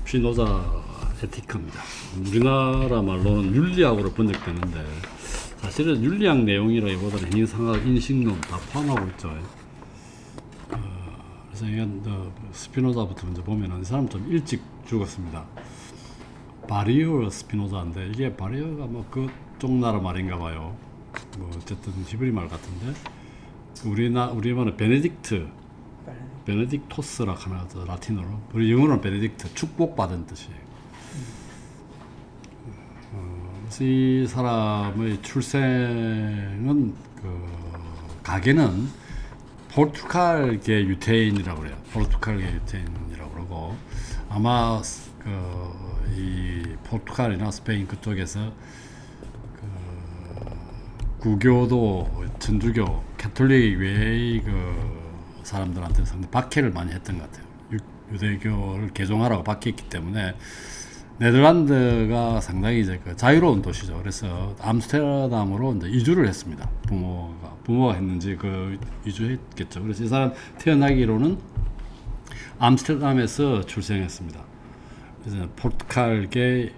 스피노자 에티카입니다. 우리나라 말로는 윤리학으로 번역되는데 사실은 윤리학 내용이라기보다는 행위상학, 인식론 다 포함하고 있죠. 그래서 이건 스피노자부터 먼저 보면은 이 사람 좀 일찍 죽었습니다. 바리오 스피노자인데 이게 바리오가 뭐 그쪽 나라 말인가 봐요. 뭐 어쨌든 히브리 말 같은데 우리말은 베네딕토스라 하나 라틴어로, 우리 영어로는 베네딕트, 축복받은 뜻이에요. 그래서 이 사람의 출생은 가게는 포르투갈계 유태인이라고 그래요. 포르투갈계 유태인이라고 그러고 아마 이 포르투갈이나 스페인 그쪽에서 구교도, 천주교, 캐톨릭 외의 사람들한테 상당히 박해를 많이 했던 것 같아요. 유대교를 개종하라고 박해했기 때문에 네덜란드가 상당히 이제 자유로운 도시죠. 그래서 암스테르담으로 이제 이주를 했습니다. 부모가 했는지 이주했겠죠. 그래서 이 사람 태어나기로는 암스테르담에서 출생했습니다. 그래서 포르투갈계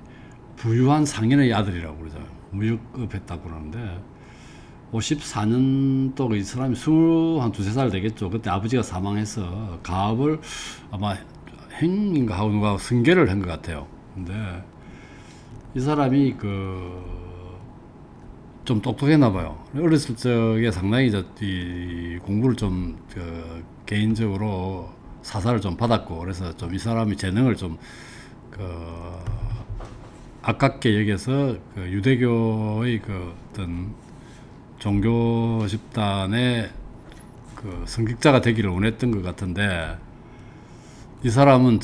부유한 상인의 아들이라고 그러죠. 무역업했다고 그러는데 54년도 이 사람이 23살 되겠죠. 그때 아버지가 사망해서 가업을 아마 행인가 하고 누가 승계를 한 것 같아요. 근데 이 사람이 좀 똑똑했나 봐요. 어렸을 적에 상당히 이 공부를 좀 개인적으로 사사를 좀 받았고, 그래서 좀 이 사람이 재능을 좀 아깝게 여겨서 유대교의 어떤 종교 집단의 성직자가 되기를 원했던 것 같은데, 이 사람은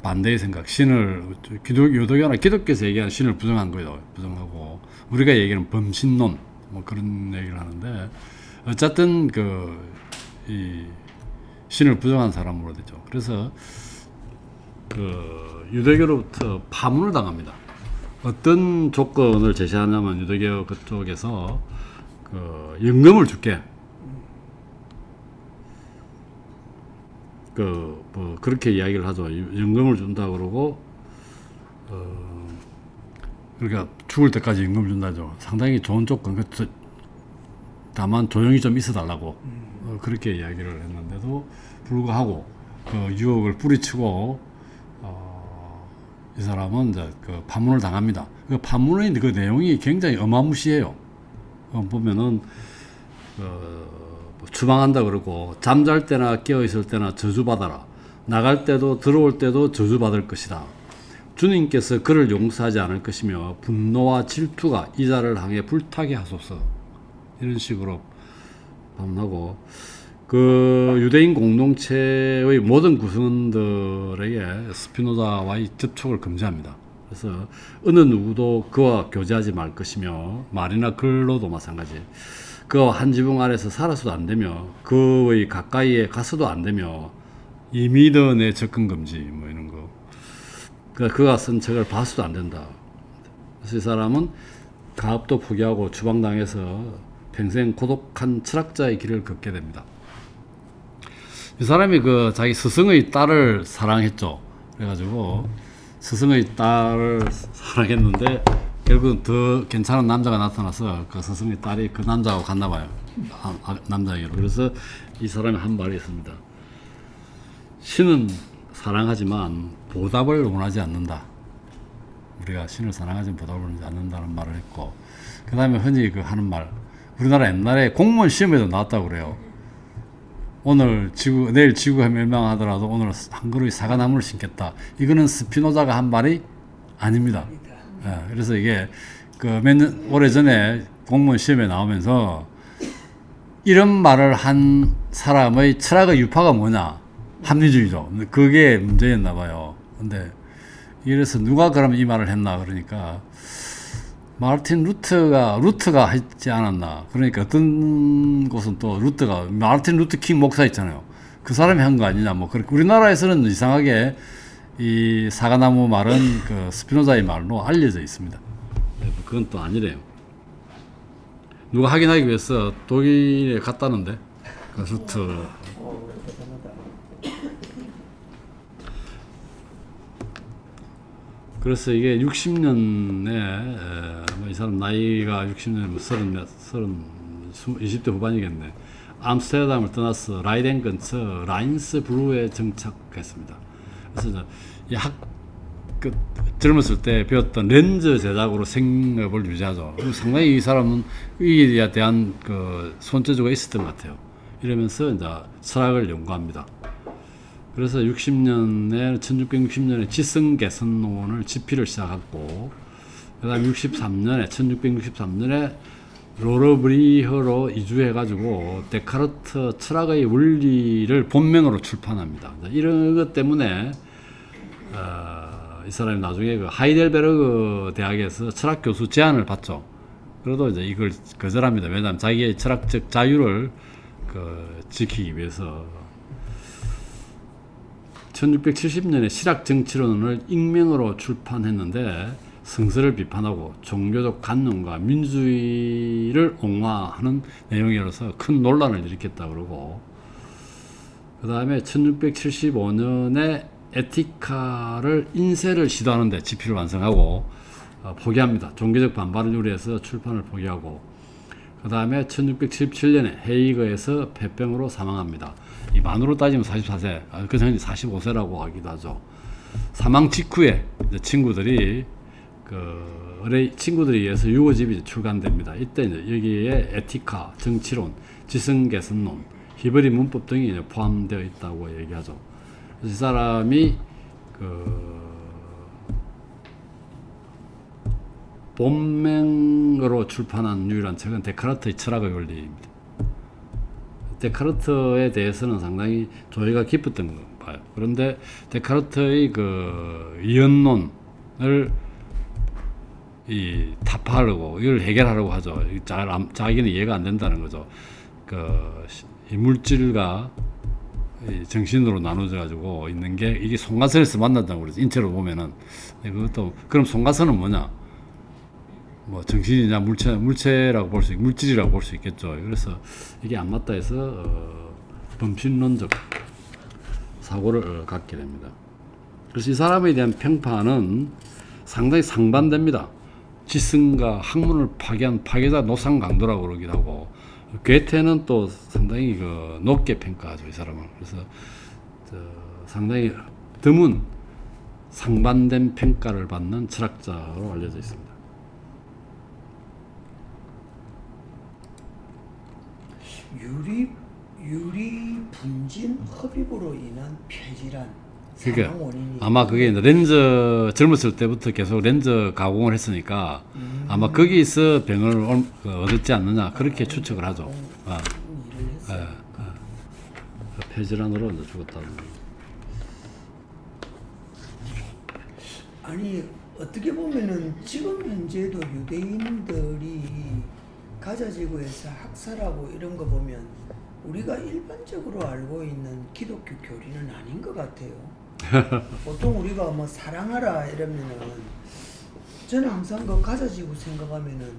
반대의 생각, 신을, 유대교나 기독교에서 얘기하는 신을 부정한 거예요. 부정하고, 우리가 얘기하는 범신론, 뭐 그런 얘기를 하는데, 어쨌든 이 신을 부정한 사람으로 되죠. 그래서 유대교로부터 파문을 당합니다. 어떤 조건을 제시하냐면 유대교 그쪽에서 연금을 줄게. 뭐 그렇게 이야기를 하죠. 연금을 준다 그러고 그러니까 죽을 때까지 연금을 준다죠. 상당히 좋은 조건. 다만 조용히 좀 있어달라고 그렇게 이야기를 했는데도 불구하고 유혹을 뿌리치고 이 사람은 이제 파문을 당합니다. 파문의 내용이 굉장히 어마무시해요. 보면은 추방한다 그러고, 잠잘 때나 깨어 있을 때나 저주받아라. 나갈 때도 들어올 때도 저주받을 것이다. 주님께서 그를 용서하지 않을 것이며 분노와 질투가 이 자를 향해 불타게 하소서. 이런 식으로 반문하고, 유대인 공동체의 모든 구성원들에게 스피노자와의 접촉을 금지합니다. 그래서 어느 누구도 그와 교제하지 말 것이며, 말이나 글로도 마찬가지. 그와 한 지붕 아래서 살아서도 안 되며, 그의 가까이에 가서도 안 되며, 이미더 내 접근 금지, 뭐 이런 거. 그가 쓴 책을 봐서도 안 된다. 그래서 이 사람은 가업도 포기하고 추방당해서 평생 고독한 철학자의 길을 걷게 됩니다. 이 사람이 자기 스승의 딸을 사랑했죠. 그래가지고 스승의 딸을 사랑했는데 결국은 더 괜찮은 남자가 나타나서 그 스승의 딸이 그 남자하고 갔나 봐요. 남자에게로. 그래서 이 사람이 한 말이 있습니다. 신은 사랑하지만 보답을 원하지 않는다. 우리가 신을 사랑하지만 보답을 원하지 않는다는 말을 했고, 그 다음에 흔히 하는 말, 우리나라 옛날에 공무원 시험에도 나왔다고 그래요. 내일 지구가 멸망하더라도 오늘 한 그루의 사과나무를 심겠다. 이거는 스피노자가 한 말이 아닙니다. 예, 그래서 이게 오래전에 공무원 시험에 나오면서 이런 말을 한 사람의 철학의 유파가 뭐냐? 합리주의죠. 그게 문제였나 봐요. 근데 이래서 누가 그러면 이 말을 했나 그러니까 마르틴 루트가 했지 않았나. 그러니까 어떤 곳은 또 마르틴 루트 킹 목사 있잖아요. 그 사람이 한 거 아니냐. 뭐 그렇게 우리나라에서는 이상하게 이 사과나무 말은 스피노자의 말로 알려져 있습니다. 그건 또 아니래요. 누가 확인하기 위해서 독일에 갔다는데, 루트. 그래서 이게 60년에 이 사람 나이가 60년 뭐 20대 후반이겠네. 암스테르담을 떠나서 라이덴 근처 라인스 블루에 정착했습니다. 그래서 젊었을 때 배웠던 렌즈 제작으로 생업을 유지하죠. 상당히 이 사람은 이에 대한 손재주가 있었던 것 같아요. 이러면서 이제 철학을 연구합니다. 그래서 1660년에 지성 개선론을 집필을 시작했고, 그 다음 1663년에 로르브리허로 이주해가지고 데카르트 철학의 원리를 본명으로 출판합니다. 이런 것 때문에 이 사람이 나중에 그 하이델베르그 대학에서 철학 교수 제안을 받죠. 그래도 이제 이걸 거절합니다. 왜냐하면 자기의 철학적 자유를 지키기 위해서. 1670년에 실학 정치론을 익명으로 출판했는데 성서를 비판하고 종교적 관념과 민주주의를 옹호하는 내용이라서 큰 논란을 일으켰다 그러고, 그 다음에 1675년에 에티카를 인쇄를 시도하는데 집필을 완성하고 포기합니다. 종교적 반발을 우려해서 출판을 포기하고, 그 다음에 1677년에 헤이거에서 폐병으로 사망합니다. 이 만으로 따지면 44세, 그 전에 45세라고 하기도 하죠. 사망 직후에 친구들이 친구들에 의해서 유고집이 출간됩니다. 이때 이제 여기에 에티카, 정치론, 지성개선론, 히브리 문법 등이 이제 포함되어 있다고 얘기하죠. 그래서 이 사람이 본명으로 출판한 유일한 책은 데카르트의 철학의 원리입니다. 데카르트에 대해서는 상당히 조예가 깊었던 거 봐요. 그런데 데카르트의 이언론을 타파하려고, 이걸 해결하려고 하죠. 자기는 이해가 안 된다는 거죠. 이 물질과 정신으로 나눠져 가지고 있는 게 이게 송가선에서 만난다고 그러죠. 인체로 보면은. 그것도, 그럼 송가선은 뭐냐? 뭐 정신이냐 물체라고 볼 수, 물질이라고 볼 수 있겠죠. 그래서 이게 안 맞다 해서 범신론적 사고를 갖게 됩니다. 그래서 이 사람에 대한 평판은 상당히 상반됩니다. 지성과 학문을 파괴한 파괴자 노상 강도라고 그러기도 하고, 괴테는 또 상당히 높게 평가하죠, 이 사람을. 그래서 상당히 드문 상반된 평가를 받는 철학자로 알려져 있습니다. 유리 분진 흡입으로 인한 폐질환 그러니까 사망 원인이 아마 그게 렌즈 젊었을 때부터 계속 렌즈 가공을 했으니까 아마 거기서 병을 얻었지 않느냐 그렇게 추측을 하죠. 일을 했어요. 폐질환으로 이제 죽었다는 거예요. 아니 어떻게 보면은 지금 현재도 유대인들이 가자지구에서 학살하고 이런 거 보면 우리가 일반적으로 알고 있는 기독교 교리는 아닌 것 같아요. 보통 우리가 뭐 사랑하라 이러면은 저는 항상 그 가자지구 생각하면은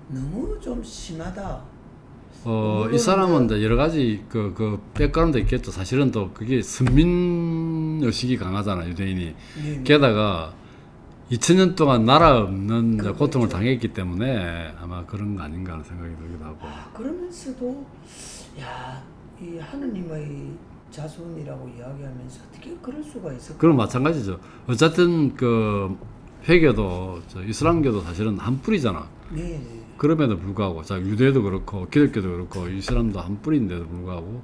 너무 좀 심하다. 이 사람은 이제 여러 가지 백그라운드 있겠죠. 사실은 또 그게 선민 의식이 강하잖아, 유대인이. 네. 게다가 2000년 동안 나라 없는 그렇죠. 고통을 당했기 때문에 아마 그런 거 아닌가 하는 생각이 들기도 하고. 그러면서도 이 하느님의 자손이라고 이야기하면서 어떻게 그럴 수가 있을까? 그럼 마찬가지죠. 어쨌든 회교도 이슬람교도 사실은 한 뿌리잖아. 네. 그럼에도 불구하고 유대도 그렇고 기독교도 그렇고 이슬람도 한 뿌리인데도 불구하고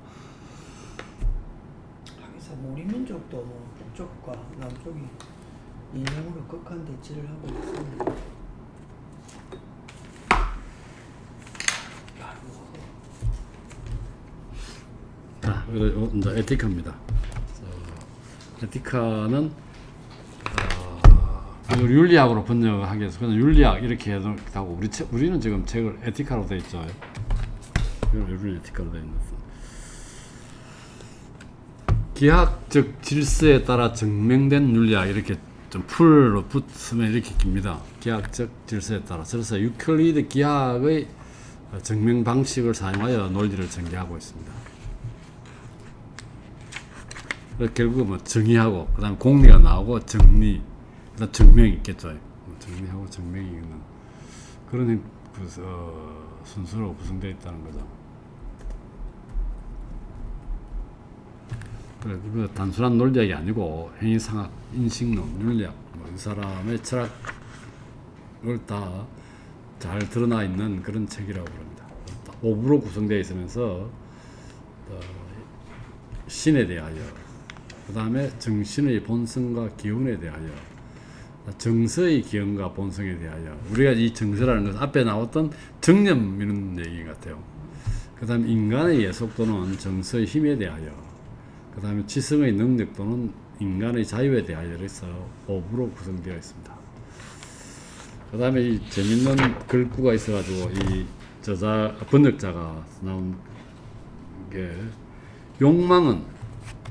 하기사 우리 민족도 뭐 북쪽과 남쪽이 이념으로 극한 대치를 하고 있습니다. 이제 에티카입니다. 에티카는 윤리학으로 번역하기 위해서 그냥 윤리학 이렇게 해도 하고 우리는 지금 책을 에티카로 되어 있죠. 윤리 에티카로 되어 있는. 기하학적 질서에 따라 증명된 윤리학 이렇게 좀 풀로 붙으면 이렇게 깁니다. 기하학적 질서에 따라. 그래서 유클리드 기하학의 증명 방식을 사용하여 논리를 전개하고 있습니다. 결국 뭐 정의하고 그다음 공리가 나오고 정리, 일단 정명이 있겠죠. 정리하고 정명이 있는 그런 순서로 구성되어 있다는 거죠. 그래, 그 단순한 논리학이 아니고 행위상학, 인식론, 윤리학, 이 사람의 철학을 다 잘 드러나 있는 그런 책이라고 합니다. 5부로 구성되어 있으면서 신에 대하여, 그 다음에 정신의 본성과 기운에 대하여, 정서의 기운과 본성에 대하여, 우리가 이 정서라는 것은 앞에 나왔던 정념 이런 얘기 같아요. 그 다음에 인간의 예속 또는 정서의 힘에 대하여, 그 다음에 지성의 능력 또는 인간의 자유에 대하여 해서 5부로 구성되어 있습니다. 그 다음에 이 재밌는 글구가 있어가지고 이 번역자가 나온 게 욕망은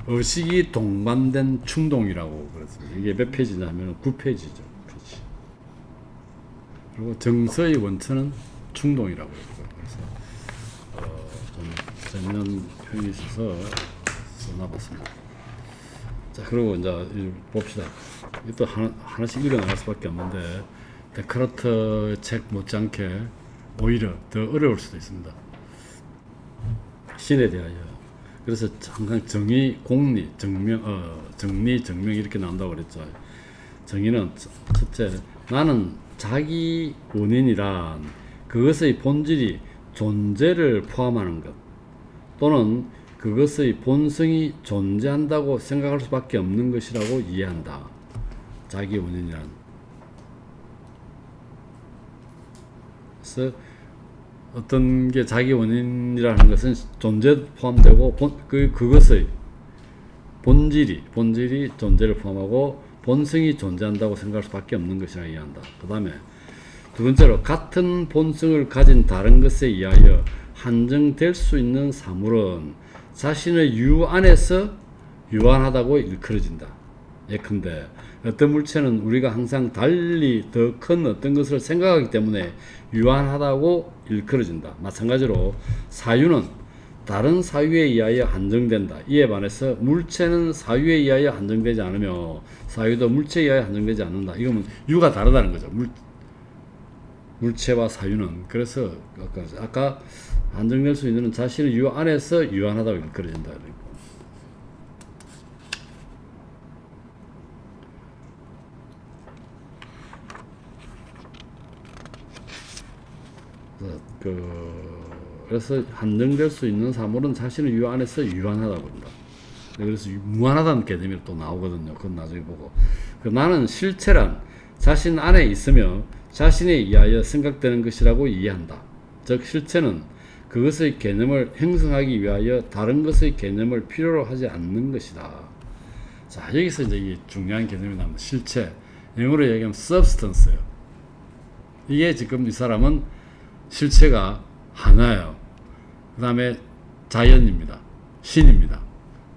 의식이 동반된 충동이라고 그랬습니다. 이게 몇 페이지냐면 9페이지죠. 페이지. 그리고 정서의 원천은 충동이라고 했고요. 그래서 좀 재밌는 표현이 있어서 써놔봤습니다. 자, 그리고 이제 봅시다. 이것도 하나씩 읽어나갈 수밖에 없는데 데카르트 책 못지않게 오히려 더 어려울 수도 있습니다. 신에 대하여. 그래서 항상 정의, 공리, 정명, 정리, 정명 이렇게 나온다고 그랬죠. 정의는 첫째, 나는 자기 원인이란 그것의 본질이 존재를 포함하는 것 또는 그것의 본성이 존재한다고 생각할 수밖에 없는 것이라고 이해한다. 자기 원인이란. 그래서 어떤 게 자기 원인이라는 것은 존재 포함되고 그것의 본질이 존재를 포함하고 본성이 존재한다고 생각할 수밖에 없는 것이라 이해한다. 그 다음에 두 번째로 같은 본성을 가진 다른 것에 의하여 한정될 수 있는 사물은 자신의 유 안에서 유한하다고 일컬어진다. 예컨대 어떤 물체는 우리가 항상 달리 더 큰 어떤 것을 생각하기 때문에 유한하다고 일컬어진다. 마찬가지로 사유는 다른 사유에 의하여 한정된다. 이에 반해서 물체는 사유에 의하여 한정되지 않으며 사유도 물체에 의하여 한정되지 않는다. 이거는 유가 다르다는 거죠. 물체와 사유는. 그래서 아까 한정될 수 있는 자신의 유 안에서 유한하다고 일컬어진다. 그래서 한정될 수 있는 사물은 자신의 유 안에서 유한하다고 한다. 그래서 무한하다는 개념이 또 나오거든요. 그건 나중에 보고. 나는 실체란 자신 안에 있으며 자신에 의하여 생각되는 것이라고 이해한다. 즉 실체는 그것의 개념을 형성하기 위하여 다른 것의 개념을 필요로 하지 않는 것이다. 자, 여기서 이제 이 중요한 개념이 나옵니다. 실체. 영어로 얘기하면 substance예요. 이게 지금 이 사람은 실체가 하나예요. 그 다음에 자연입니다. 신입니다.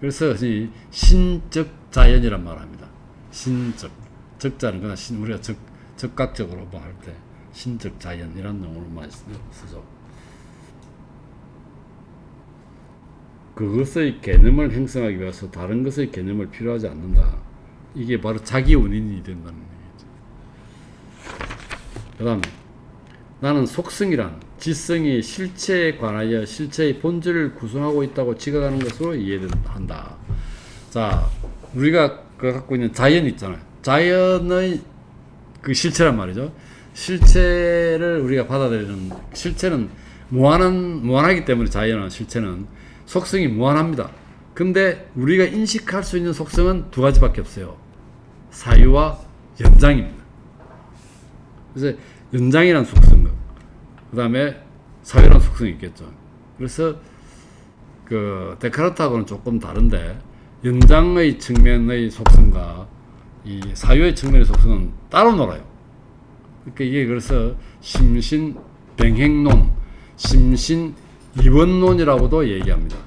그래서 신적 자연이란 말을 합니다. 신적. 적자는 그냥 우리가 적각적으로 뭐 할 때 신적 자연이라는 용어를 많이 쓰죠. 그것의 개념을 형성하기 위해서 다른 것의 개념을 필요하지 않는다. 이게 바로 자기 원인이 된다는 얘기죠. 그 다음에 나는 속성이란 지성이 실체에 관하여 실체의 본질을 구성하고 있다고 지각하는 것으로 이해한다. 자, 우리가 갖고 있는 자연 있잖아요. 자연의 그 실체란 말이죠. 실체를 우리가 받아들이는 실체는 무한하기 때문에 자연은 실체는 속성이 무한합니다. 근데 우리가 인식할 수 있는 속성은 두 가지밖에 없어요. 사유와 연장입니다. 그래서 연장이라는 속성, 그 다음에 사유라는 속성이 있겠죠. 그래서 그 데카르트하고는 조금 다른데 연장의 측면의 속성과 이 사유의 측면의 속성은 따로 놀아요. 그러니까 이게 그래서 심신병행론, 심신이원론이라고도 얘기합니다.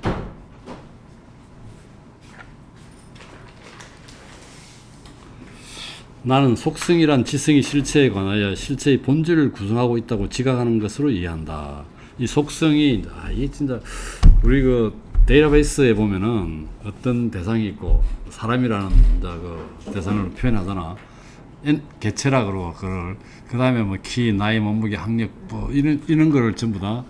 나는 속성이란 지성이 실체에 관하여 실체의 본질을 구성하고 있다고 지각하는 것으로 이해한다. 이 속성이 이게 진짜 우리 그 데이터베이스에 보면은 어떤 대상이 있고 사람이라는 그 대상을 표현하잖아. 개체라 그러고 그걸 그다음에 뭐 키, 나이, 몸무게, 학력 뭐 이런 거를 전부 다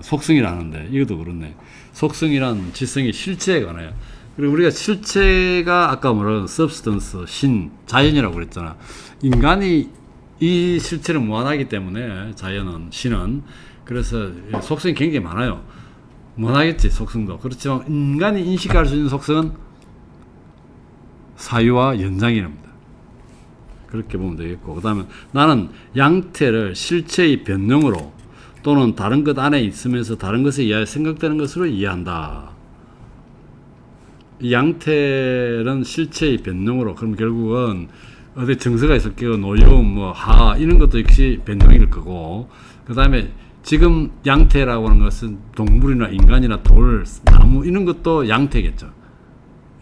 속성이라는데 이것도 그렇네. 속성이란 지성이 실체에 관해요. 그리고 우리가 실체가 아까 말한 substance, 신, 자연이라고 그랬잖아. 인간이 이 실체를 무한하기 때문에 자연은, 신은 그래서 속성이 굉장히 많아요. 무한하겠지 속성도. 그렇지만 인간이 인식할 수 있는 속성은 사유와 연장이랍니다. 그렇게 보면 되겠고, 그 다음에 나는 양태를 실체의 변형으로 또는 다른 것 안에 있으면서 다른 것에 의하여 생각되는 것으로 이해한다. 이 양태는 실체의 변형으로, 그럼 결국은 어디 정서가 있을 거고 노여움, 뭐 하 이런 것도 역시 변형일 거고, 그 다음에 지금 양태라고 하는 것은 동물이나 인간이나 돌, 나무 이런 것도 양태겠죠.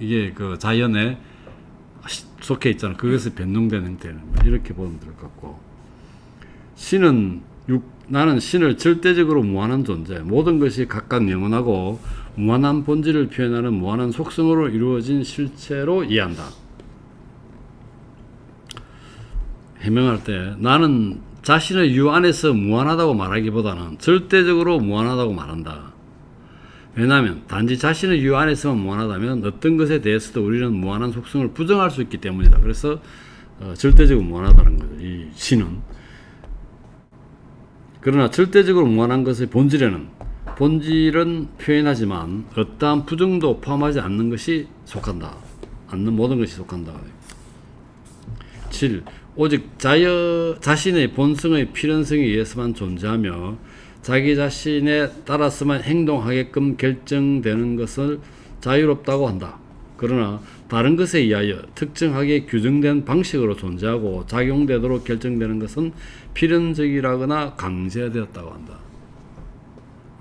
이게 그 자연에 속해 있잖아. 그것이 변동된 형태는 이렇게 보면 될 것 같고, 나는 신을 절대적으로 무한한 존재, 모든 것이 각각 영원하고 무한한 본질을 표현하는 무한한 속성으로 이루어진 실체로 이해한다. 해명할 때 나는 자신의 유 안에서 무한하다고 말하기보다는 절대적으로 무한하다고 말한다. 왜냐하면 단지 자신의 유 안에서만 무한하다면 어떤 것에 대해서도 우리는 무한한 속성을 부정할 수 있기 때문이다. 그래서 절대적으로 무한하다는 거죠. 이 신은. 그러나 절대적으로 무한한 것의 본질은 표현하지만 어떠한 부정도 포함하지 않는 것이 속한다. 않는 모든 것이 속한다. 7. 오직 자신의 본성의 필연성에 의해서만 존재하며 자기 자신에 따라서만 행동하게끔 결정되는 것을 자유롭다고 한다. 그러나 다른 것에 의하여 특정하게 규정된 방식으로 존재하고 작용되도록 결정되는 것은 필연적이라거나 강제되었다고 한다.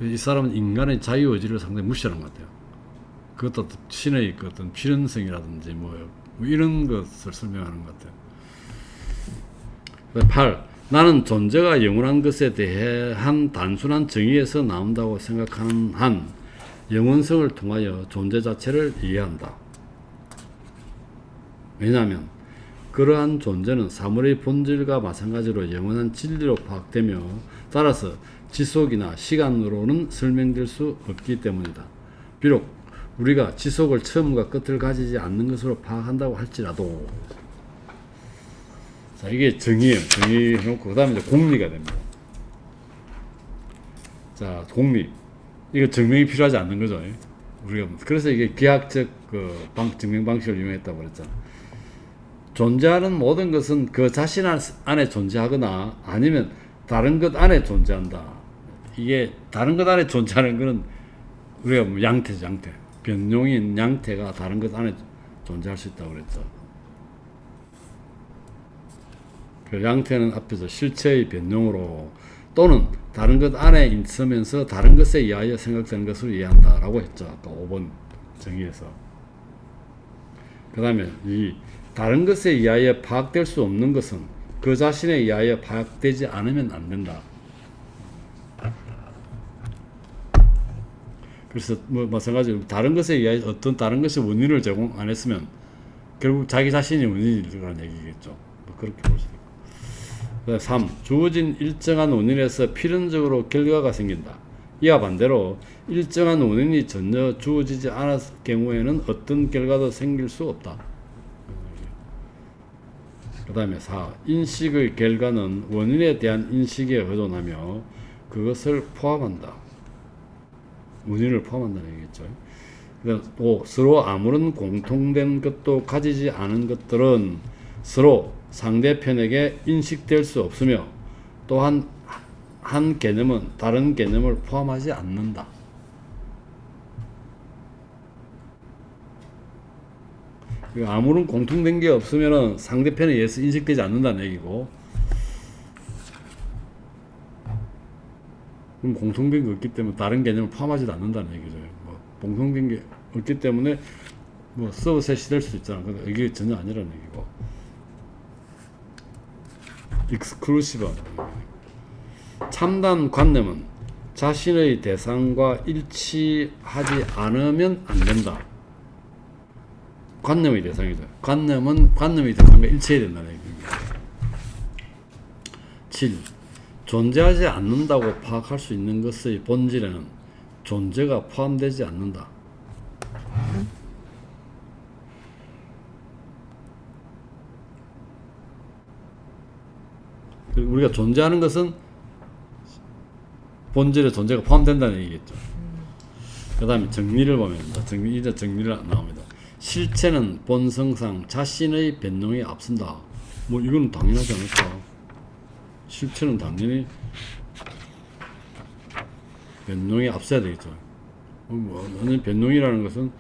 이 사람은 인간의 자유의지를 상당히 무시하는 것 같아요. 그것도 신의 그 어떤 필연성이라든지 뭐 이런 것을 설명하는 것 같아요. 8. 나는 존재가 영원한 것에 대한 단순한 정의에서 나온다고 생각하는 한 영원성을 통하여 존재 자체를 이해한다. 왜냐하면 그러한 존재는 사물의 본질과 마찬가지로 영원한 진리로 파악되며 따라서 지속이나 시간으로는 설명될 수 없기 때문이다. 비록 우리가 지속을 처음과 끝을 가지지 않는 것으로 파악한다고 할지라도, 자, 이게 정의예요. 정의 해놓고 그 다음에 이제 공리가 됩니다. 자, 공리. 이거 증명이 필요하지 않는 거죠. 우리가 그래서 이게 기하학적 그 증명 방식을 이용했다고 그랬잖아. 존재하는 모든 것은 그 자신 안에 존재하거나 아니면 다른 것 안에 존재한다. 이게 다른 것 안에 존재하는 것은 우리가 뭐 양태죠, 양태. 변용인 양태가 다른 것 안에 존재할 수 있다고 그랬죠. 그 양태는 앞에서 실체의 변용으로 또는 다른 것 안에 있으면서 다른 것에 의하여 생각되는 것을 이해한다라고 했죠. 아까 5번 정의에서. 그 다음에 이 다른 것에 의하여 파악될 수 없는 것은 그 자신에 의하여 파악되지 않으면 안 된다. 그래서 뭐 마찬가지로 다른 것에 의하여 어떤 다른 것의 원인을 제공 안 했으면 결국 자기 자신이 원인이라는 얘기겠죠. 뭐 그렇게 볼 수 있고. 3. 주어진 일정한 원인에서 필연적으로 결과가 생긴다. 이와 반대로 일정한 원인이 전혀 주어지지 않았을 경우에는 어떤 결과도 생길 수 없다. 그 다음에 4. 인식의 결과는 원인에 대한 인식에 의존하며 그것을 포함한다. 원인을 포함한다는 얘기겠죠. 5. 서로 아무런 공통된 것도 가지지 않은 것들은 서로 상대편에게 인식될 수 없으며 또한 한 개념은 다른 개념을 포함하지 않는다. 아무런 공통된 게 없으면 상대편에 의해서 인식되지 않는다는 얘기고, 그럼 공통된 게 없기 때문에 다른 개념을 포함하지도 않는다는 얘기죠. 뭐 공통된 게 없기 때문에 뭐 서브셋이 될 수도 있잖아. 근데 이게 전혀 아니라는 얘기고. 익스클루시브. 참단 관념은 자신의 대상과 일치하지 않으면 안 된다. 관념의 대상이죠. 관념은 관념의 대상과 일치해야 된다는 얘기입니다. 7. 존재하지 않는다고 파악할 수 있는 것의 본질에는 존재가 포함되지 않는다. 우리가 존재하는 것은 본질에 존재가 포함된다는 얘기겠죠. 그 다음에 정리를 보면 이제 정리를 나옵니다. 실체는 본성상 자신의 변동에 앞선다. 뭐 이건 당연하지 않을까. 실체는 당연히 변동에 앞서야 되겠죠. 완전 변동이라는 것은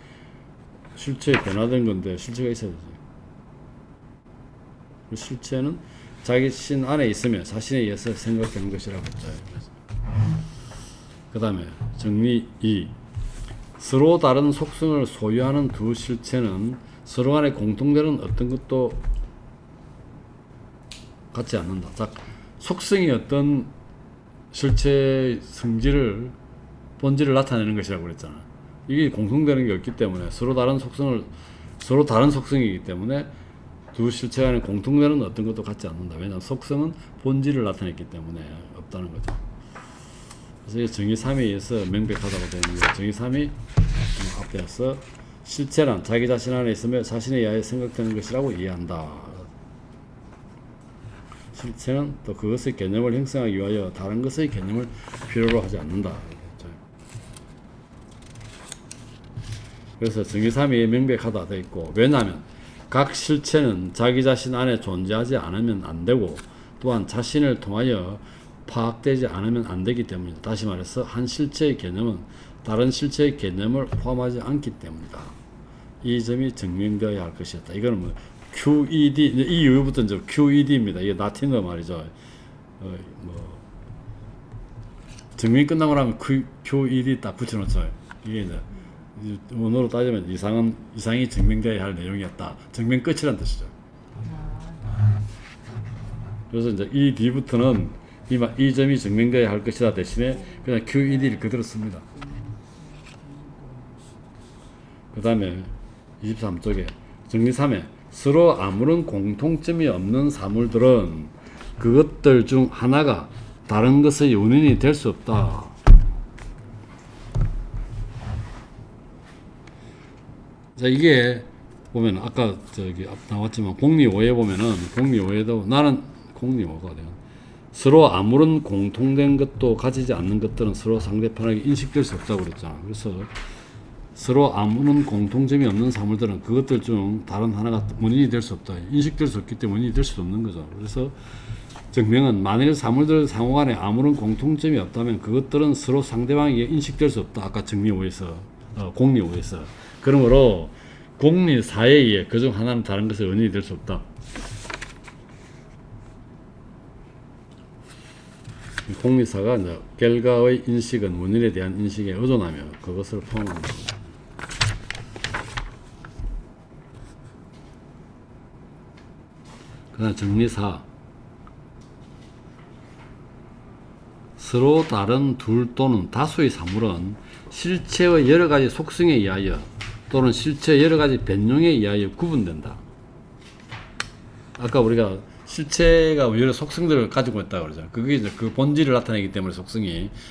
실체에 변화된 건데 실체가 있어야 되죠. 실체는 자기 신 안에 있으면 자신에 의해서 생각되는 것이라고 했죠. 그 다음에 정리 2. 서로 다른 속성을 소유하는 두 실체는 서로 간에 공통되는 어떤 것도 같지 않는다. 자, 속성이 어떤 실체의 성질을 본질을 나타내는 것이라고 그랬잖아. 이게 공통되는 게 없기 때문에 서로 다른 속성이기 때문에 두 실체 간에 공통되는 어떤 것도 같지 않는다. 왜냐하면 속성은 본질을 나타냈기 때문에 없다는 거죠. 그래서 정의 3에 의해서 명백하다고 되어 있는 거예요. 정의 3이 앞에서 실체란 자기 자신 안에 있으며 자신에 의하여 생각되는 것이라고 이해한다. 실체는 또 그것의 개념을 형성하기 위하여 다른 것의 개념을 필요로 하지 않는다. 그래서 정의 3이 명백하다 되어 있고, 왜냐하면 각 실체는 자기 자신 안에 존재하지 않으면 안 되고 또한 자신을 통하여 파악되지 않으면 안 되기 때문이다. 다시 말해서 한 실체의 개념은 다른 실체의 개념을 포함하지 않기 때문이다. 이 점이 증명되어야 할 것이었다. 이거는 뭐 QED, 이 이후부터 이제 QED입니다. 이게 라틴어 말이죠. 증명 끝나고 나면 QED 딱 붙여놓죠. 이게 이제 원어로 따지면 이상이 증명되어야 할 내용이었다. 증명 끝이란 뜻이죠. 그래서 이제 이 뒤부터는 이 점이 증명되어야 할 것이다 대신에 그냥 QED를 그대로 씁니다. 그 다음에 23쪽에 정리 3에 서로 아무런 공통점이 없는 사물들은 그것들 중 하나가 다른 것의 원인이 될 수 없다. 자, 이게 보면 아까 저기 나왔지만 공리 5에 보면은 공리 5에도 나는 공리 5가 돼요. 서로 아무런 공통된 것도 가지지 않는 것들은 서로 상대편에게 인식될 수 없다고 그랬잖아. 그래서 서로 아무런 공통점이 없는 사물들은 그것들 중 다른 하나가 원인이 될 수 없다. 인식될 수 없기 때문에 원인이 될 수 없는 거죠. 그래서 증명은 만일 사물들 상호간에 아무런 공통점이 없다면 그것들은 서로 상대방에게 인식될 수 없다. 아까 정리 5에서 공리 5에서. 그러므로 공리 4에 의해 그중 하나는 다른 것의 원인이 될 수 없다. 공리사가 이제 결과의 인식은 원인에 대한 인식에 의존하며 그것을 포함한다. 그다음 정리사. 서로 다른 둘 또는 다수의 사물은 실체의 여러 가지 속성에 의하여 또는 실체의 여러 가지 변형에 의하여 구분된다. 아까 우리가 실체가 여러 속성들을 가지고 있다고 그러죠. 그게 이제 그 본질을 나타내기 때문에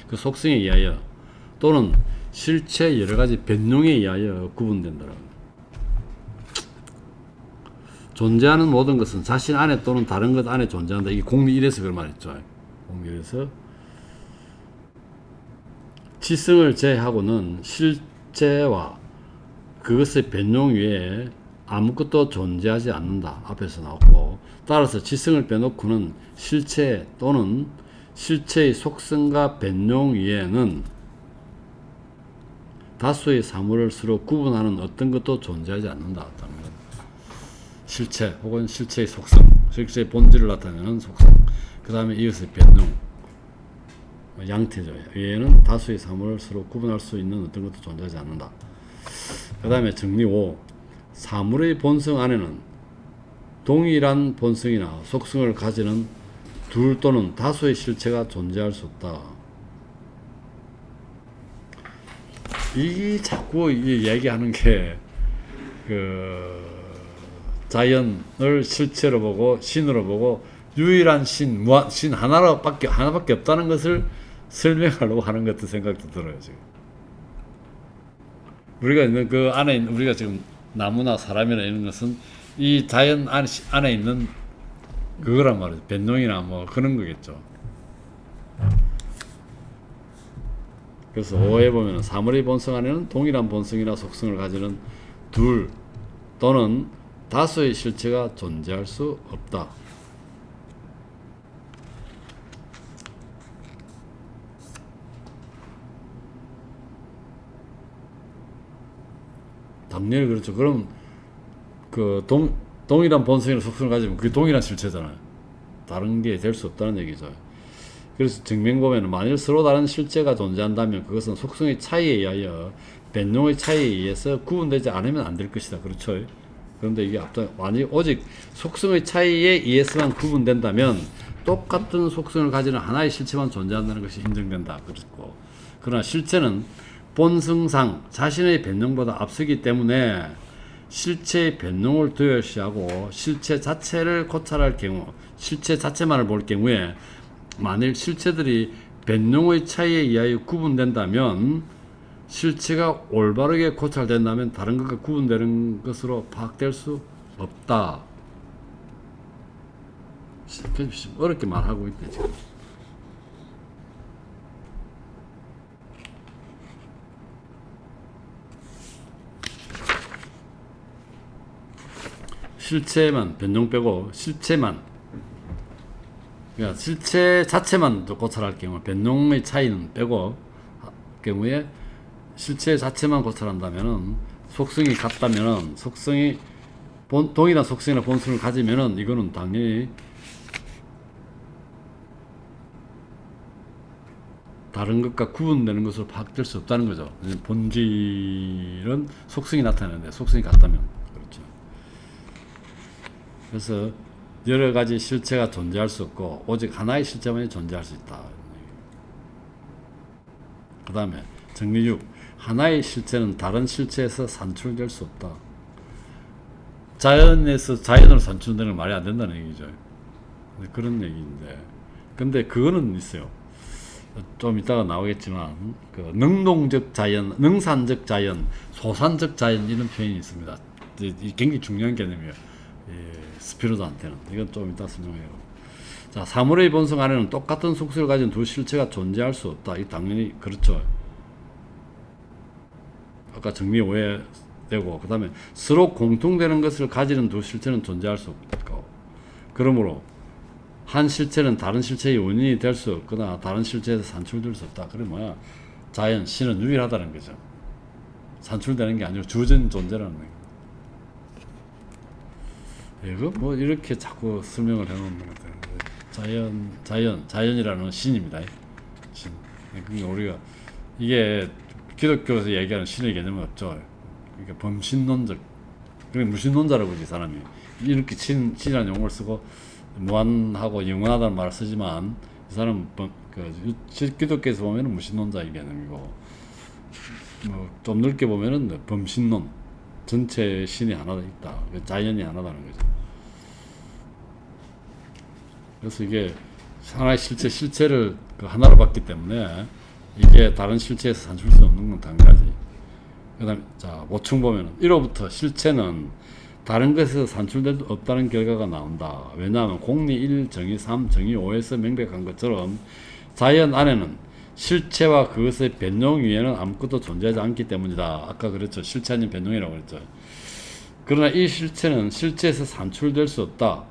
그 속성에 의하여 또는 실체의 여러 가지 변형에 의하여 구분된다라고. 존재하는 모든 것은 자신 안에 또는 다른 것 안에 존재한다. 이게 공리 1에서 그걸 말했죠. 공리 1에서 지성을 제외하고는 실체와 그것의 변형 위에 아무것도 존재하지 않는다. 앞에서 나왔고, 따라서 지성을 빼놓고는 실체 또는 실체의 속성과 변형 위에는 다수의 사물을 서로 구분하는 어떤 것도 존재하지 않는다. 실체 혹은 실체의 속성, 실체의 본질을 나타내는 속성, 그 다음에 이것의 변형, 양태죠. 위에는 다수의 사물을 서로 구분할 수 있는 어떤 것도 존재하지 않는다. 그 다음에 정리 5. 사물의 본성 안에는 동일한 본성이나 속성을 가지는 둘 또는 다수의 실체가 존재할 수 없다. 이 자꾸 얘기하는 게 그 자연을 실체로 보고 신으로 보고 유일한 신 하나밖에 없다는 것을 설명하려고 하는 것 같은 생각도 들어요. 지금 우리가 있는 그 안에 있는 우리가 지금 나무나 사람이나 이런 것은 이 자연 안에 있는 그거란 말이죠. 변종이나 뭐 그런 거겠죠. 그래서 5에 보면 사물의 본성 안에는 동일한 본성이나 속성을 가지는 둘 또는 다수의 실체가 존재할 수 없다. 당연히 그렇죠. 그럼 그 동일한 본성이나 속성을 가지면 그게 동일한 실체잖아요. 다른 게 될 수 없다는 얘기죠. 그래서 증명 보면 만일 서로 다른 실체가 존재한다면 그것은 속성의 차이에 의하여 변종의 차이에 의해서 구분되지 않으면 안 될 것이다. 그렇죠. 그런데 이게 만약 오직 속성의 차이에 의해서만 구분된다면 똑같은 속성을 가지는 하나의 실체만 존재한다는 것이 인정된다. 그렇고 그러나 실체는 본성상 자신의 변종보다 앞서기 때문에 실체의 변종을 도외시하고 실체 자체를 고찰할 경우, 실체 자체만을 볼 경우에 만일 실체들이 변종의 차이에 의하여 구분된다면 실체가 올바르게 고찰된다면 다른 것과 구분되는 것으로 파악될 수 없다. 어렵게 말하고 있네 지금. 실체만 변종 빼고 실체만 그러니까 실체 자체만 고찰할 경우 변종의 차이는 빼고 경우에 실체 자체만 고찰한다면은 속성이 같다면은 속성이 동일한 속성이나 본성을 가지면은 이거는 당연히 다른 것과 구분되는 것으로 파악될 수 없다는 거죠. 본질은 속성이 나타나는데 속성이 같다면 그렇죠. 그래서 여러 가지 실체가 존재할 수 없고 오직 하나의 실체만이 존재할 수 있다. 그 다음에 정리 6. 하나의 실체는 다른 실체에서 산출될 수 없다. 자연에서 자연으로 산출되는 건 말이 안 된다는 얘기죠. 그런 얘기인데 근데 그거는 있어요. 좀 이따가 나오겠지만 그 능동적 자연, 능산적 자연, 소산적 자연 이런 표현이 있습니다. 이 굉장히 중요한 개념이에요. 스피노자한테는 이건 좀 이따 설명해요. 자, 사물의 본성 안에는 똑같은 속성을 가진 두 실체가 존재할 수 없다. 이 당연히 그렇죠. 아까 정리 오해되고 그 다음에 서로 공통되는 것을 가지는 두 실체는 존재할 수 없고 그러므로 한 실체는 다른 실체의 원인이 될 수 없거나 다른 실체에서 산출될 수 없다. 그래 뭐야? 자연, 신은 유일하다는 거죠. 산출되는 게 아니고 주전 존재라는 거예요. 이거 뭐 이렇게 자꾸 설명을 해놓는 것 같아요. 자연이라는 신입니다. 신. 그러니까 우리가 이게 기독교에서 얘기하는 신의 개념은 없죠. 그러니까 범신론적, 그러니까 무신론자라고 이 사람이 이렇게 신이라는 용어를 쓰고 무한하고 영원하다는 말을 쓰지만 이 사람은 기독교에서 보면은 무신론자의 개념이고 뭐 좀 넓게 보면은 범신론, 전체 신이 하나 있다, 자연이 하나다는 거죠. 그래서 이게 하나의 실체를 그 하나로 봤기 때문에 이게 다른 실체에서 산출할 수 없는 건 당연하지. 그 다음에 자 보충 보면은 1호부터 실체는 다른 것에서 산출될 수 없다는 결과가 나온다. 왜냐하면 공리 1, 정의 3, 정의 5에서 명백한 것처럼 자연 안에는 실체와 그것의 변종 위에는 아무것도 존재하지 않기 때문이다. 아까 그랬죠. 실체 아닌 변종이라고 그랬죠. 그러나 이 실체는 실체에서 산출될 수 없다.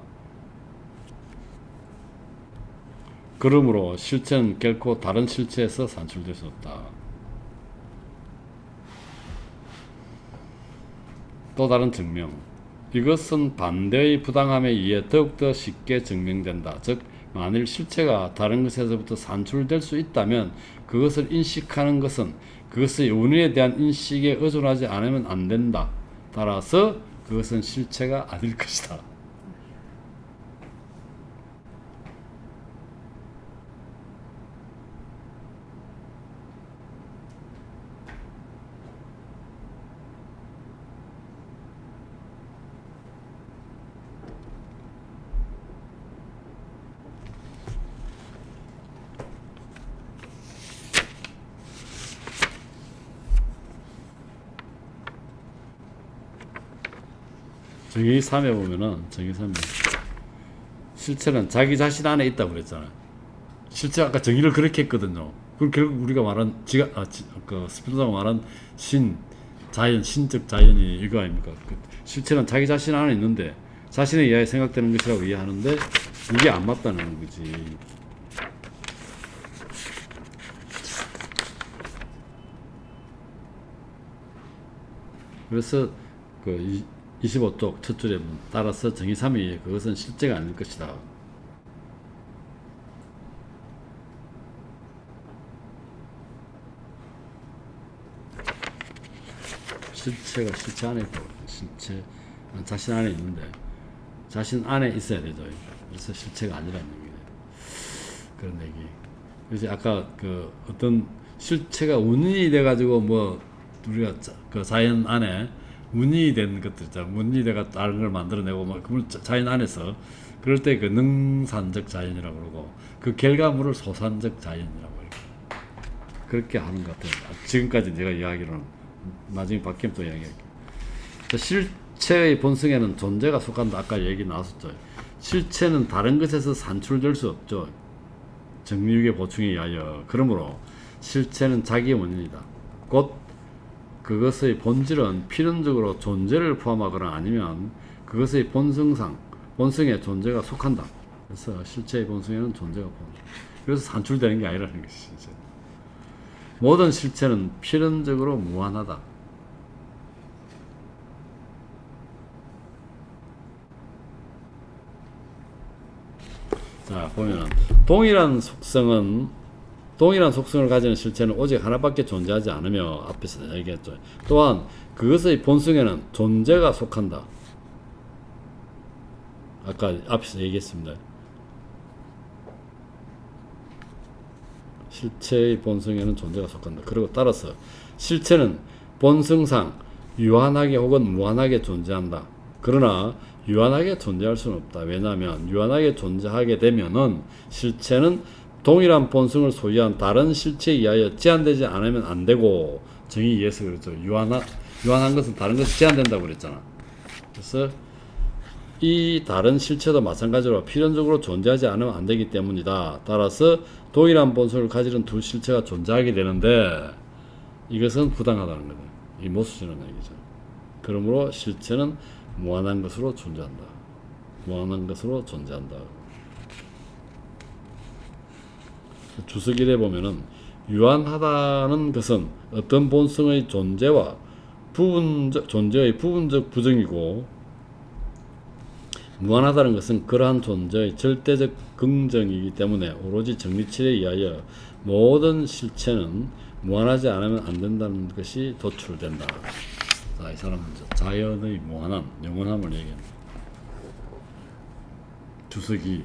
그러므로 실체는 결코 다른 실체에서 산출될 수 없다. 또 다른 증명. 이것은 반대의 부당함에 의해 더욱더 쉽게 증명된다. 즉 만일 실체가 다른 것에서부터 산출될 수 있다면 그것을 인식하는 것은 그것의 원인에 대한 인식에 의존하지 않으면 안 된다. 따라서 그것은 실체가 아닐 것이다. 정의 3에 보면은 정의 3에 실체는 자기 자신 안에 있다고 그랬잖아요. 실제 아까 정의를 그렇게 했거든요. 그럼 결국 우리가 말한 스피노자가 말한 자연, 신적 자연이 이거 아닙니까? 그 실체는 자기 자신 안에 있는데 자신에 의해 생각되는 것이라고 이해하는데 이게 안 맞다는 거지. 그래서 그 25쪽 첫 줄에 따라서 정의 3이 그것은 실제가 아닐 것이다. 실체가 실체 안에 있다고. 실체 자신 안에 있는데 자신 안에 있어야 되죠. 그래서 실체가 아니라는 얘기예요. 그런 얘기. 그래서 아까 그 어떤 실체가 운이 돼가지고 뭐 우리가 그 자연 안에 운이 된 것들 있잖아. 운이 돼가 다른 걸 만들어내고 막 그걸 자연 안에서 그럴 때 그 능산적 자연이라고 그러고 그 결과물을 소산적 자연이라고 해요. 그렇게 하는 것 같아요. 지금까지 내가 이야기로는 나중에 바뀌면 또 이야기할게요. 실체의 본성에는 존재가 속한다. 아까 얘기 나왔었죠. 실체는 다른 것에서 산출될 수 없죠. 정리육의 보충에 의하여. 그러므로 실체는 자기의 원인이다. 곧 그것의 본질은 필연적으로 존재를 포함하거나 아니면 그것의 본성에 존재가 속한다. 그래서 실체의 본성에는 존재가 포함한다. 그래서 산출되는 게 아니라는 것이 진짜. 모든 실체는 필연적으로 무한하다. 자, 보면은 동일한 속성을 가지는 실체는 오직 하나밖에 존재하지 않으며 앞에서 얘기했죠. 또한 그것의 본성에는 존재가 속한다. 아까 앞에서 얘기했습니다. 실체의 본성에는 존재가 속한다. 그리고 따라서 실체는 본성상 유한하게 혹은 무한하게 존재한다. 그러나 유한하게 존재할 수는 없다. 왜냐하면 유한하게 존재하게 되면은 실체는 동일한 본성을 소유한 다른 실체에 의하여 제한되지 않으면 안 되고, 정의 2에서 그랬죠. 유한한 것은 다른 것이 제한된다고 그랬잖아. 그래서 이 다른 실체도 마찬가지로 필연적으로 존재하지 않으면 안 되기 때문이다. 따라서 동일한 본성을 가지는 두 실체가 존재하게 되는데 이것은 부당하다는 거다. 이 못 쓰는 얘기죠. 그러므로 실체는 무한한 것으로 존재한다. 무한한 것으로 존재한다. 주석 1에 보면은 유한하다는 것은 어떤 본성의 존재의 부분적 부정이고, 무한하다는 것은 그러한 존재의 절대적 긍정이기 때문에 오로지 정리칠에 의하여 모든 실체는 무한하지 않으면 안 된다는 것이 도출된다. 자, 이 사람은 자연의 무한함, 영원함을 얘기합니다. 주석이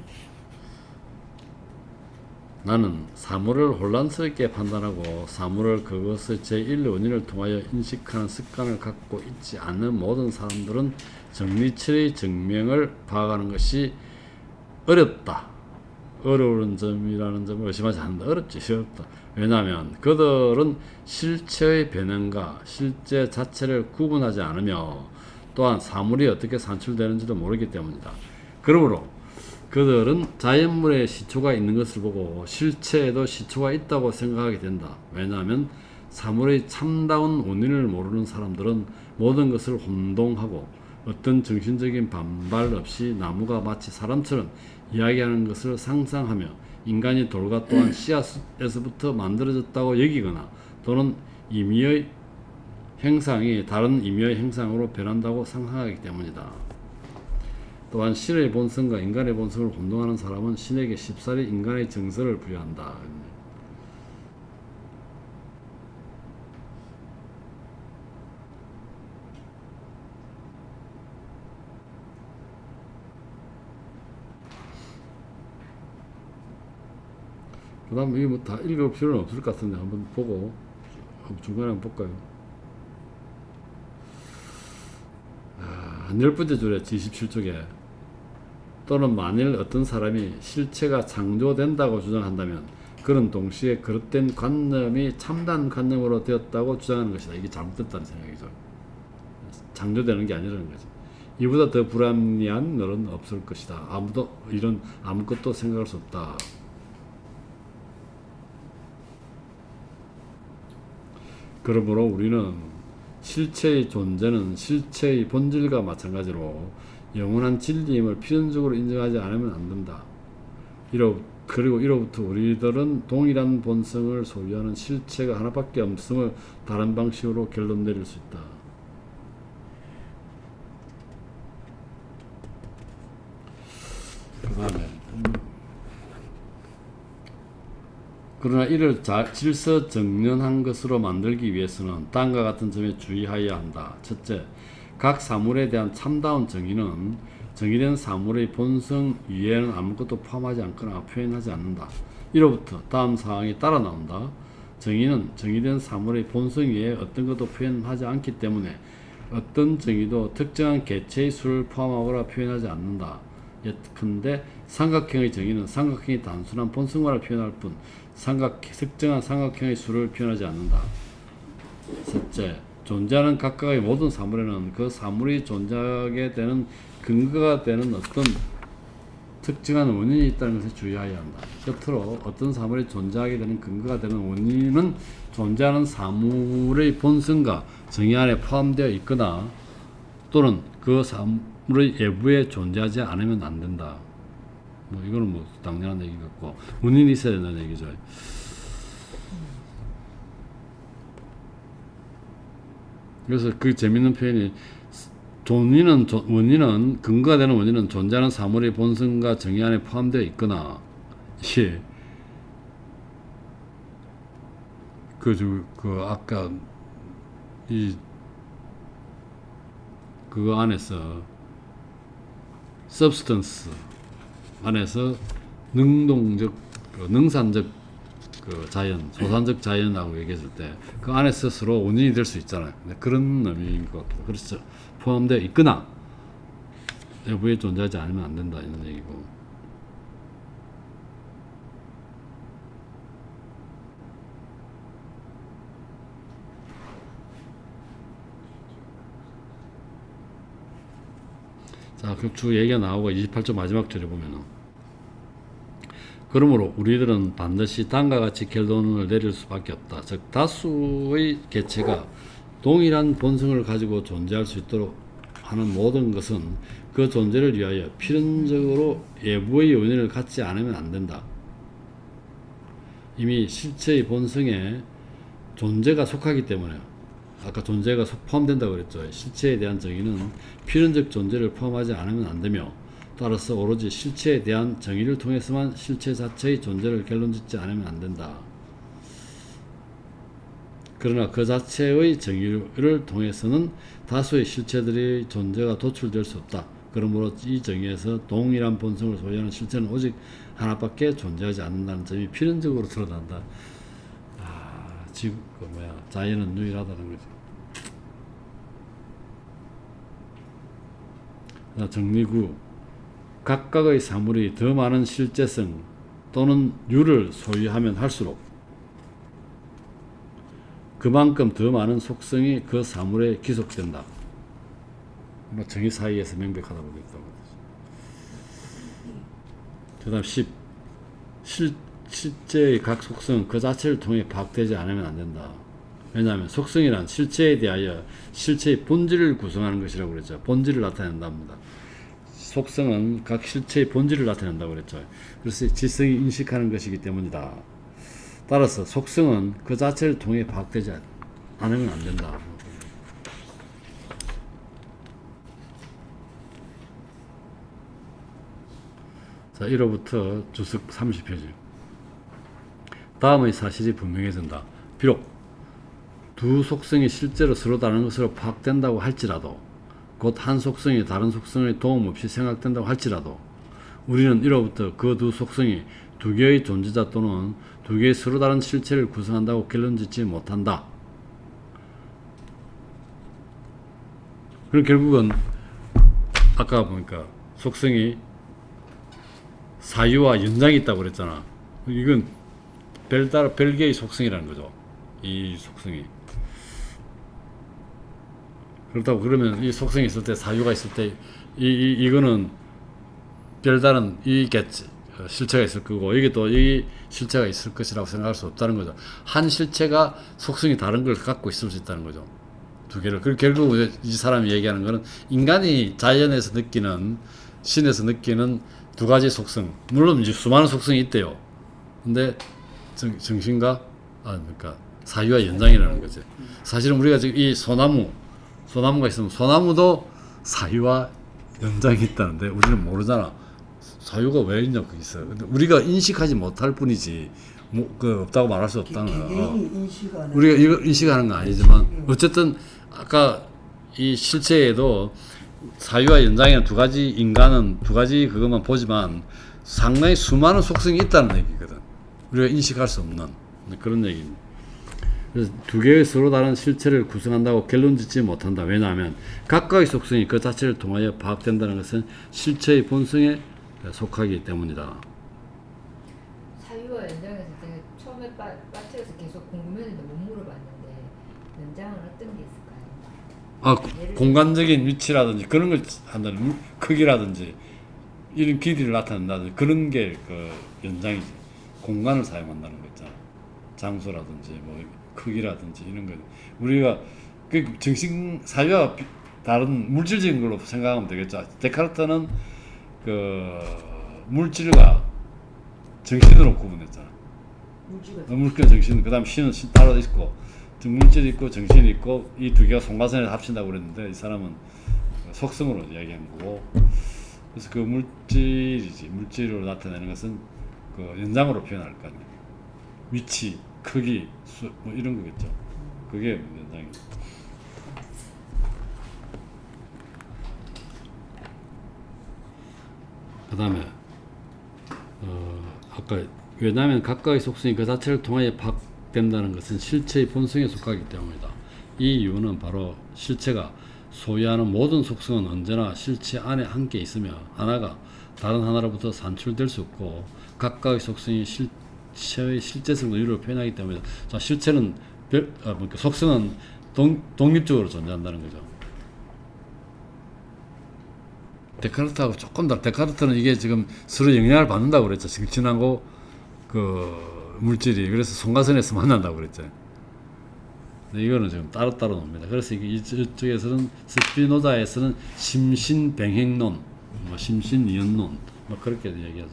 나는 사물을 혼란스럽게 판단하고 사물을 그것의 제1 원인을 통하여 인식하는 습관을 갖고 있지 않는 모든 사람들은 정리칠의 증명을 파악하는 것이 어렵다. 어려운 점이라는 점을 의심하지 않는다. 어렵지, 어렵다. 왜냐하면 그들은 실체의 변형과 실제 자체를 구분하지 않으며 또한 사물이 어떻게 산출되는지도 모르기 때문이다. 그러므로 그들은 자연물에 시초가 있는 것을 보고 실체에도 시초가 있다고 생각하게 된다. 왜냐하면 사물의 참다운 원인을 모르는 사람들은 모든 것을 혼동하고 어떤 정신적인 반발 없이 나무가 마치 사람처럼 이야기하는 것을 상상하며 인간이 돌과 또한 씨앗에서부터 만들어졌다고 여기거나 또는 임의의 행상이 다른 임의의 행상으로 변한다고 상상하기 때문이다. 또한 신의 본성과 인간의 본성을 혼동하는 사람은 신에게 쉽사리 인간의 정서를 부여한다. 그 다음 이게 뭐 다 읽을 필요는 없을 것 같은데 한번 보고 중간에 한번 볼까요? 한 10번째 줄에 27쪽에 또는 만일 어떤 사람이 실체가 창조된다고 주장한다면 그는 동시에 그릇된 관념이 참단 관념으로 되었다고 주장하는 것이다. 이게 잘못됐다는 생각이죠. 창조되는 게 아니라는 거지. 이보다 더 불합리한 너는 없을 것이다. 아무것도 생각할 수 없다. 그러므로 우리는 실체의 존재는 실체의 본질과 마찬가지로 영원한 진리임을 필연적으로 인정하지 않으면 안 된다. 그리고 이로부터 우리들은 동일한 본성을 소유하는 실체가 하나밖에 없음을 다른 방식으로 결론 내릴 수 있다. 그 다음에 그러나 이를 질서정연한 것으로 만들기 위해서는 다음과 같은 점에 주의하여야 한다. 첫째, 각 사물에 대한 참다운 정의는 정의된 사물의 본성 이외에는 아무것도 포함하지 않거나 표현하지 않는다. 이로부터 다음 사항이 따라 나온다. 정의는 정의된 사물의 본성 이외에 어떤 것도 표현하지 않기 때문에 어떤 정의도 특정한 개체의 수를 포함하거나 표현하지 않는다. 예컨대 삼각형의 정의는 삼각형의 단순한 본성만을 표현할 뿐 특정한 삼각형의 수를 표현하지 않는다. 셋째, 존재하는 각각의 모든 사물에는 그 사물이 존재하게 되는 근거가 되는 어떤 특정한 원인이 있다는 것에 주의해야 한다. 끝으로 어떤 사물이 존재하게 되는 근거가 되는 원인은 존재하는 사물의 본성과 정의 안에 포함되어 있거나 또는 그 사물의 외부에 존재하지 않으면 안 된다. 뭐 이거는 뭐 당연한 얘기 같고 원인이 있어야 된다는 얘기죠. 그래서 그 재밌는 표현이 원인은 근거가 되는 원인은 존재하는 사물의 본성과 정의 안에 포함되어 있거나 이게 아까 그거 안에서 substance 안에서 능산적 자연, 소산적 자연이라고 얘기했을 때 그 안에 스스로 원인이 될 수 있잖아요. 그런 의미인 것 같아요. 그렇죠. 포함되어 있거나 외부에 존재하지 않으면 안 된다 이런 얘기고. 자, 그 쭉 얘기가 나오고 28조 마지막 절에 보면은 그러므로 우리들은 반드시 다음과 같이 결론을 내릴 수밖에 없다. 즉 다수의 개체가 동일한 본성을 가지고 존재할 수 있도록 하는 모든 것은 그 존재를 위하여 필연적으로 외부의 원인을 갖지 않으면 안 된다. 이미 실체의 본성에 존재가 속하기 때문에 아까 존재가 포함된다고 그랬죠. 실체에 대한 정의는 필연적 존재를 포함하지 않으면 안 되며 따라서 오로지 실체에 대한 정의를 통해서만 실체 자체의 존재를 결론짓지 않으면 안 된다. 그러나 그 자체의 정의를 통해서는 다수의 실체들의 존재가 도출될 수 없다. 그러므로 이 정의에서 동일한 본성을 소유하는 실체는 오직 하나밖에 존재하지 않는다는 점이 필연적으로 드러난다. 자연은 유일하다는 거죠. 정리구 각각의 사물이 더 많은 실제성 또는 유를 소유하면 할수록 그만큼 더 많은 속성이 그 사물에 기속된다. 정의 사이에서 명백하다 보겠다. 그 다음 10. 실제의 각 속성은 그 자체를 통해 파악되지 않으면 안 된다. 왜냐하면 속성이란 실체에 대하여 실체의 본질을 구성하는 것이라고 그랬죠. 본질을 나타낸답니다. 속성은 각 실체의 본질을 나타낸다고 그랬죠. 그래서 지성이 인식하는 것이기 때문이다. 따라서 속성은 그 자체를 통해 파악되지 않으면 안 된다. 자, 1호부터 주석 30페이지. 다음의 사실이 분명해진다. 비록 두 속성이 실제로 서로 다른 것으로 파악된다고 할지라도 곧 한 속성이 다른 속성의 도움 없이 생각된다고 할지라도 우리는 이로부터 그 두 속성이 두 개의 존재자 또는 두 개의 서로 다른 실체를 구성한다고 결론짓지 못한다. 그럼 결국은 아까 보니까 속성이 사유와 연장이 있다고 그랬잖아. 이건 별개의 속성이라는 거죠. 이 속성이. 그렇다고 그러면 이 속성이 있을 때 사유가 있을 때 이거는 별다른 실체가 있을 거고 이게 또 이 실체가 있을 것이라고 생각할 수 없다는 거죠. 한 실체가 속성이 다른 걸 갖고 있을 수 있다는 거죠. 두 개를. 그리고 결국 이 사람이 얘기하는 거는 인간이 자연에서 느끼는 신에서 느끼는 두 가지 속성. 물론 이제 수많은 속성이 있대요. 근데 정신과 그러니까 사유와 연장이라는 거지. 사실은 우리가 지금 이 소나무가 있으면 소나무도 사유와 연장이 있다는데 우리는 모르잖아. 사유가 왜 있냐 그 있어요. 근데 우리가 인식하지 못할 뿐이지 없다고 말할 수 없다는 거야. 개개인이 인식하는 우리가 이걸 인식하는 건 아니지만 어쨌든 아까 이 실체에도 사유와 연장이라는 두 가지 인간은 두 가지 그것만 보지만 상당히 수많은 속성이 있다는 얘기거든. 우리가 인식할 수 없는 그런 얘기입니다. 그래서 두 개의 서로 다른 실체를 구성한다고 결론 짓지 못한다. 왜냐하면 각각의 속성이 그 자체를 통하여 파악된다는 것은 실체의 본성에 속하기 때문이다. 사유와 연장에서 제가 처음에 빠뜨려서 계속 궁금했는데 못 물어봤는데 연장은 어떤 게 있을까요? 공간적인 위치라든지 그런 걸 한다는 크기라든지 이런 길이를 나타낸다든지 그런 게 그 연장이지. 공간을 사용한다는 거 있잖아. 장소라든지 뭐 크기라든지 이런 거. 우리가 그 정신 사유와 다른 물질적인 걸로 생각하면 되겠죠. 데카르트는 그 물질과 정신으로 구분했잖아. 물질, 정신. 그다음 신은 따로 있고, 물질이 있고 정신이 있고 이 두 개가 송가선에서 합친다고 그랬는데 이 사람은 속성으로 이야기한 거고. 그래서 그 물질을 나타내는 것은 그 연장으로 표현할 거 아니에요. 위치, 크기, 뭐 이런 거겠죠. 그게 연장이에요. 그 다음에 아까 왜냐하면 각각의 속성이 그 자체를 통하여 파악된다는 것은 실체의 본성에 속하기 때문이다. 이 이유는 바로 실체가 소유하는 모든 속성은 언제나 실체 안에 함께 있으며 하나가 다른 하나로부터 산출될 수 없고 각각의 속성이 실체의 실제성을 이유로 표현하기 때문이다. 자, 실체는 속성은 독립적으로 존재한다는 거죠. 데카르트하고 조금 더 데카르트는 이게 지금 서로 영향을 받는다고 그랬죠. 정신하고 그 물질이 그래서 송가선에서 만난다고 그랬죠. 근데 이거는 지금 따로따로 놉니다. 그래서 이쪽에서는 스피노자에서는 심신병행론, 심신이연론 그렇게 얘기하죠.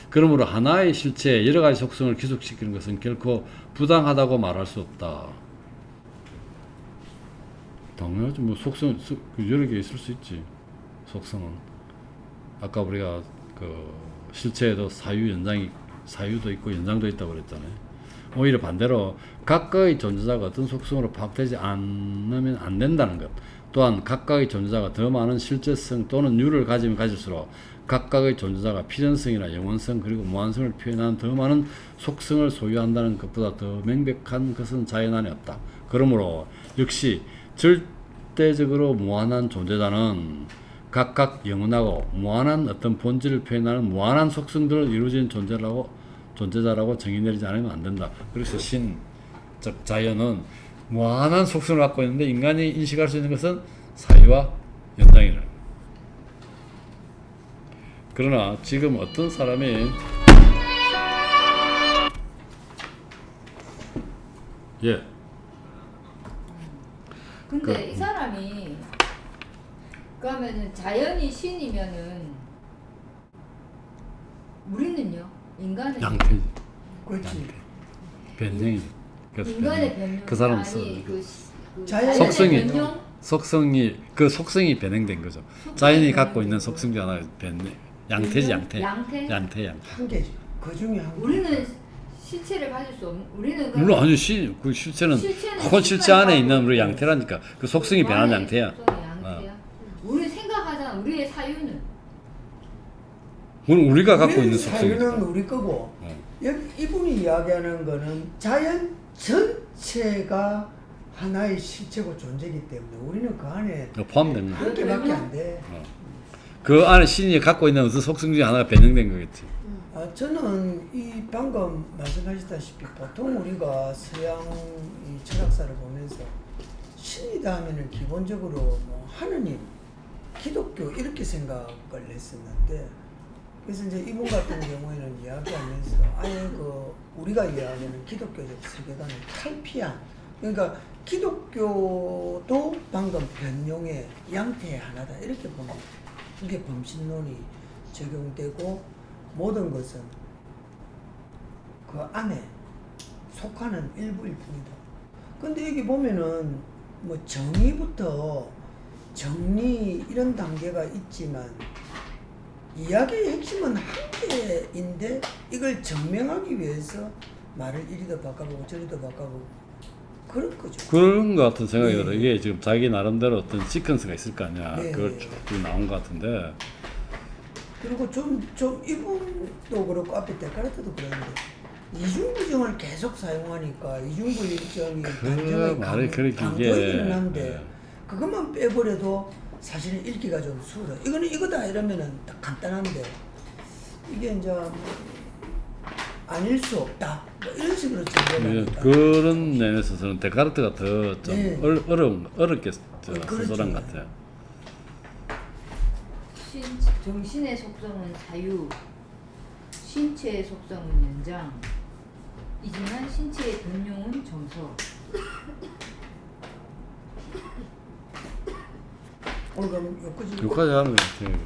그러므로 하나의 실체에 여러 가지 속성을 귀속시키는 것은 결코 부당하다고 말할 수 없다. 당연하지. 속성 여러 개 있을 수 있지. 속성은 아까 우리가 그 실체에도 사유도 있고 연장도 있다고 그랬잖아요. 오히려 반대로 각각의 존재자가 어떤 속성으로 파악되지 않으면 안 된다는 것. 또한 각각의 존재자가 더 많은 실제성 또는 유를 가지면 가질수록 각각의 존재자가 필연성이나 영원성 그리고 무한성을 표현하는 더 많은 속성을 소유한다는 것보다 더 명백한 것은 자연 안에 없다. 그러므로 역시 절대적으로 무한한 존재자는 각각 영원하고 무한한 어떤 본질을 표현하는 무한한 속성들을 이루어진 존재자라고 정의 내리지 않으면 안 된다. 그래서 즉 자연은 무한한 속성을 갖고 있는데 인간이 인식할 수 있는 것은 사유와 연장이라는 거예요. 그러나 지금 어떤 사람이 근데 이 사람이 그러면은 자연이 신이면은 우리는요? 인간은 양태지. 그렇지. 변형이. 인간의 변형. 그 사람 아니, 그 자연의 속성이 변형? 속성이 변형된 거죠. 자연이 갖고 있는 속성 중 하나 변형. 양태지. 양태. 한 개지. 그 중에 한 개. 우리는 실체를 가질 수 없는 우리는 물론 아니 그 실체는 그 실체 안에 있는 우리 양태라니까 그 속성이 변한 양태야. 우리 생각하잖아. 우리의 사유는 우리가 갖고 있는 속성이. 사유는 우리 거고 여기 이분이 이야기하는 거는 자연 전체가 하나의 실체고 존재이기 때문에 우리는 그 안에 포함된 한 개밖에 안 돼. 그 안에 신이 갖고 있는 어떤 속성 중에 하나가 변형된 거겠지. 저는 이 방금 말씀하셨다시피 보통 우리가 서양 이 철학사를 보면서 신이다 하면은 기본적으로 뭐 하느님, 기독교 이렇게 생각을 했었는데 그래서 이제 이분 같은 경우에는 이야기하면서 아예 그 우리가 이야기하는 기독교적 세계관을 탈피한 그러니까 기독교도 방금 변용의 양태의 하나다 이렇게 보면 이게 범신론이 적용되고 모든 것은 그 안에 속하는 일부일 뿐이다. 근데 여기 보면은 뭐 정의부터 정리 이런 단계가 있지만 이야기의 핵심은 한 개인데 이걸 증명하기 위해서 말을 이리도 바꿔보고 저리도 바꿔보고 그런 거죠. 그런 것 같은 생각이 네. 들어요. 이게 지금 자기 나름대로 어떤 시퀀스가 있을 거 아니야. 네. 그걸 쭉 나온 것 같은데. 그리고 좀 이분도 그렇고 앞에 데카르트도 그랬는데 이중부정을 계속 사용하니까 이중부정이 그 말이 그렇게 강조이기는 이게, 한데 네. 그것만 빼버려도 사실은 읽기가 좀 수월해. 이거는 이거다 이러면은 딱 간단한데 이게 이제 아닐 수 없다 뭐 이런 식으로 예, 정리하니까 그런 면에서는 데카르트가 더 좀 네. 어렵게 그렇죠. 서술한 것 같아요. 정신의 속성은 자유, 신체의 속성은 연장이지만 신체의 변용은 정서. 오늘 그럼 여기까지 여기까지 하는 것 같아요.